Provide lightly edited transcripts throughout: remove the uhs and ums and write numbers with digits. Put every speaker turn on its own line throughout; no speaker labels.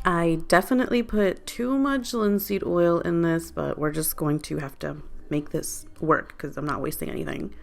I definitely put too much linseed oil in this, but we're just going to have to make this work because I'm not wasting anything.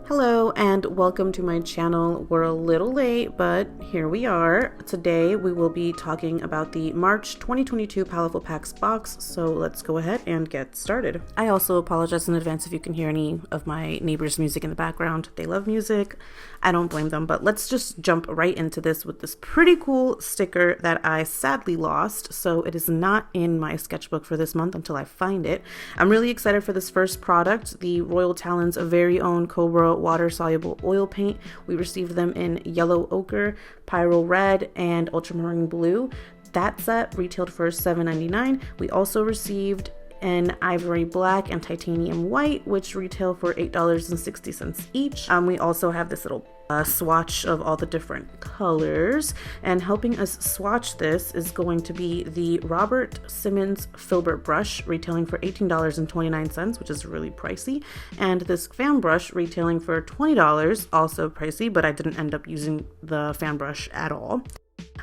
Hello and welcome to my channel. We're a little late, but here we are. Today we will be talking about the March 2022 Paletteful Packs box, so let's go ahead and get started. I also apologize in advance if you can hear any of my neighbors' music in the background. They love music. I don't blame them, but let's just jump right into this with this pretty cool sticker that I sadly lost, so it is not in my sketchbook for this month until I find it. I'm really excited for this first product, the Royal Talens very own Cobra water-soluble oil paint. We received them in yellow ochre, pyro red, and ultramarine blue. That set retailed for $7.99. We also received an ivory black and titanium white, which retail for $8.60 each. We also have this little swatch of all the different colors, and helping us swatch this is going to be the Robert Simmons filbert brush, retailing for $18.29, which is really pricey, and this fan brush retailing for $20, also pricey, but I didn't end up using the fan brush at all.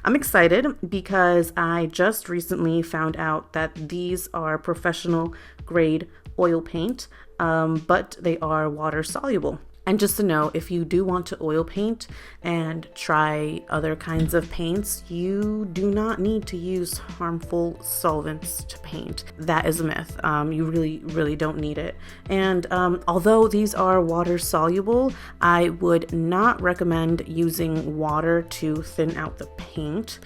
I'm excited because I just recently found out that these are professional grade oil paint, but they are water soluble. And just to know, if you do want to oil paint and try other kinds of paints, you do not need to use harmful solvents to paint. That is a myth. You really don't need it. And although these are water soluble, I would not recommend using water to thin out the paint.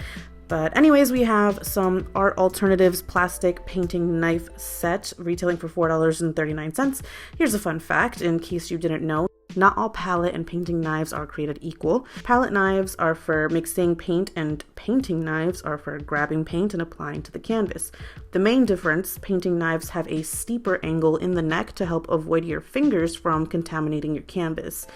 But anyways, we have some Art Alternatives plastic painting knife set retailing for $4.39. Here's a fun fact in case you didn't know. Not all palette and painting knives are created equal. Palette knives are for mixing paint and painting knives are for grabbing paint and applying to the canvas. The main difference, painting knives have a steeper angle in the neck to help avoid your fingers from contaminating your canvas.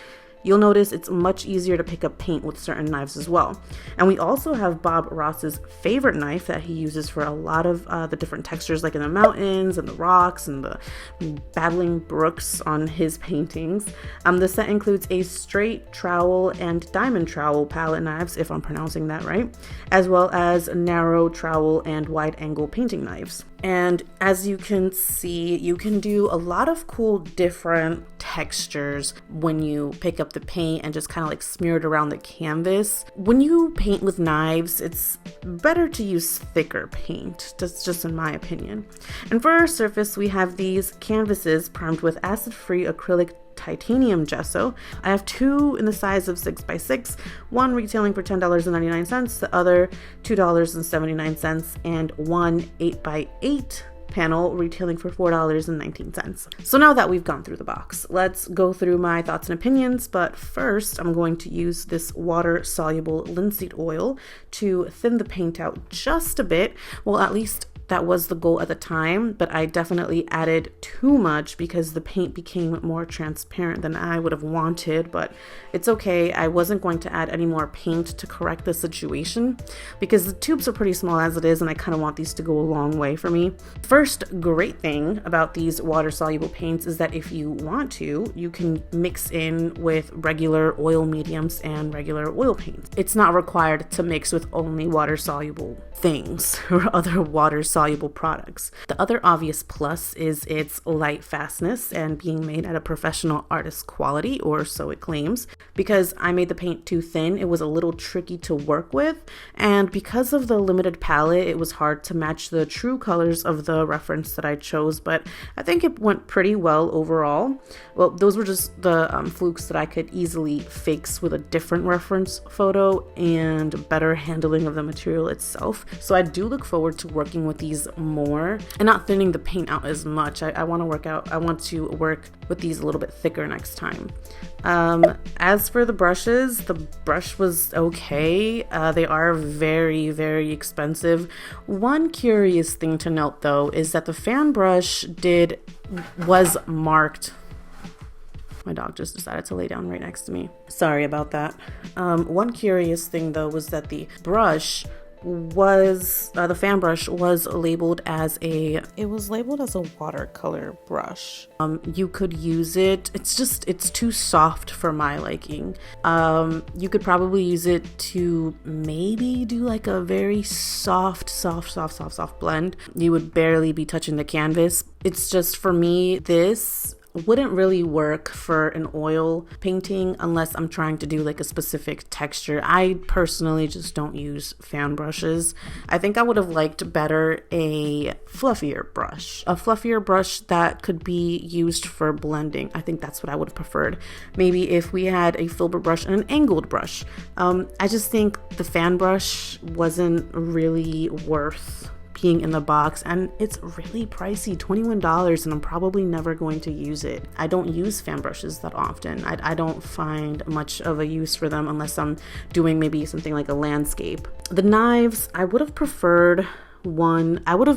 You'll notice it's much easier to pick up paint with certain knives as well. And we also have Bob Ross's favorite knife that he uses for a lot of the different textures, like in the mountains and the rocks and the battling brooks on his paintings. The set includes a straight trowel and diamond trowel palette knives, if I'm pronouncing that right, as well as narrow trowel and wide angle painting knives. And as you can see, you can do a lot of cool different textures when you pick up the paint and just kind of like smear it around the canvas. When you paint with knives, it's better to use thicker paint. That's just in my opinion. And for our surface, we have these canvases primed with acid-free acrylic titanium gesso. I have two in the size of 6x6, one retailing for $10.99, the other $2.79, and one 8x8 panel retailing for $4.19. So now that we've gone through the box, let's go through my thoughts and opinions, but first I'm going to use this water soluble linseed oil to thin the paint out just a bit. Well, at least that was the goal at the time, but I definitely added too much because the paint became more transparent than I would have wanted, but it's okay. I wasn't going to add any more paint to correct the situation because the tubes are pretty small as it is, and I kind of want these to go a long way for me. First great thing about these water soluble paints is that if you want to, you can mix in with regular oil mediums and regular oil paints. It's not required to mix with only water soluble things or other water soluble products. The other obvious plus is its light fastness and being made at a professional artist quality, or so it claims. Because I made the paint too thin, it was a little tricky to work with, and because of the limited palette, it was hard to match the true colors of the reference that I chose, but I think it went pretty well overall. Well, those were just the flukes that I could easily fix with a different reference photo and better handling of the material itself. So I do look forward to working with these more and not thinning the paint out as much. I want to work with these a little bit thicker next time. As for the brushes, the brush was okay. They are very expensive. One curious thing to note though is that the fan brush was marked. My dog just decided to lay down right next to me. Sorry about that. One curious thing though was that the brush was the fan brush was labeled as a watercolor brush. You could use it. It's too soft for my liking. You could probably use it to maybe do like a very soft blend. You would barely be touching the canvas. It's just, for me, this wouldn't really work for an oil painting unless I'm trying to do like a specific texture. I personally just don't use fan brushes. I think I would have liked better a fluffier brush that could be used for blending. I think that's what I would have preferred. Maybe if we had a filbert brush and an angled brush. I just think the fan brush wasn't really worth being in the box, and it's really pricey, $21, and I'm probably never going to use it. I don't use fan brushes that often. I don't find much of a use for them unless I'm doing maybe something like a landscape. The knives, I would have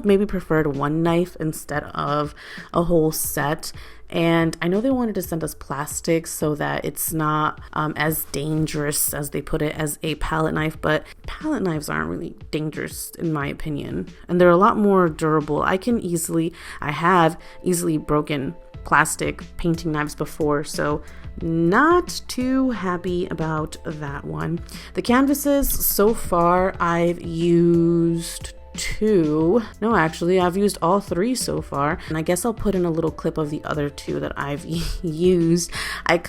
maybe preferred one knife instead of a whole set. And I know they wanted to send us plastic so that it's not as dangerous, as they put it, as a palette knife, but palette knives aren't really dangerous in my opinion. And they're a lot more durable. I have easily broken plastic painting knives before, so not too happy about that one. The canvases, so far I've used I've used all 3 so far, and I guess I'll put in a little clip of the other 2 that I've used. I'm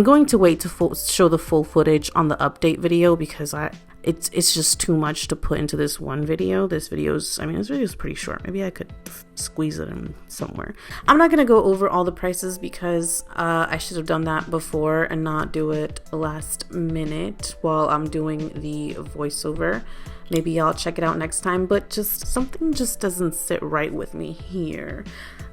going to wait to show the full footage on the update video because it's just too much to put into this one video. This video is pretty short. Maybe I could squeeze it in somewhere. I'm not gonna go over all the prices because I should have done that before and not do it last minute while I'm doing the voiceover. Maybe I'll check it out next time, but something doesn't sit right with me here.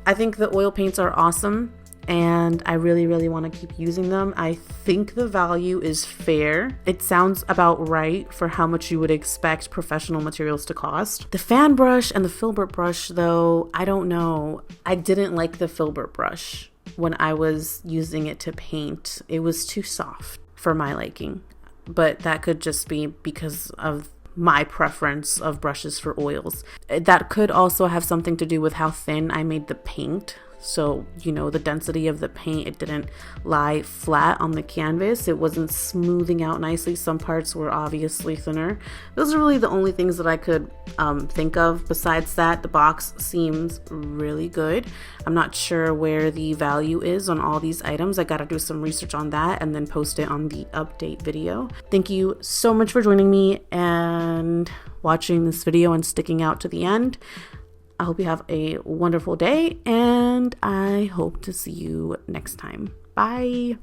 I think the oil paints are awesome, and I really want to keep using them. I think the value is fair. It sounds about right for how much you would expect professional materials to cost. The fan brush and the filbert brush, though, I don't know. I didn't like the filbert brush when I was using it to paint. It was too soft for my liking, but that could just be because of my preference of brushes for oils. That could also have something to do with how thin I made the paint. So, the density of the paint, it didn't lie flat on the canvas. It wasn't smoothing out nicely. Some parts were obviously thinner. Those are really the only things that I could think of. Besides that, the box seems really good. I'm not sure where the value is on all these items. I gotta do some research on that and then post it on the update video. Thank you so much for joining me and watching this video and sticking out to the end. I hope you have a wonderful day, and I hope to see you next time. Bye.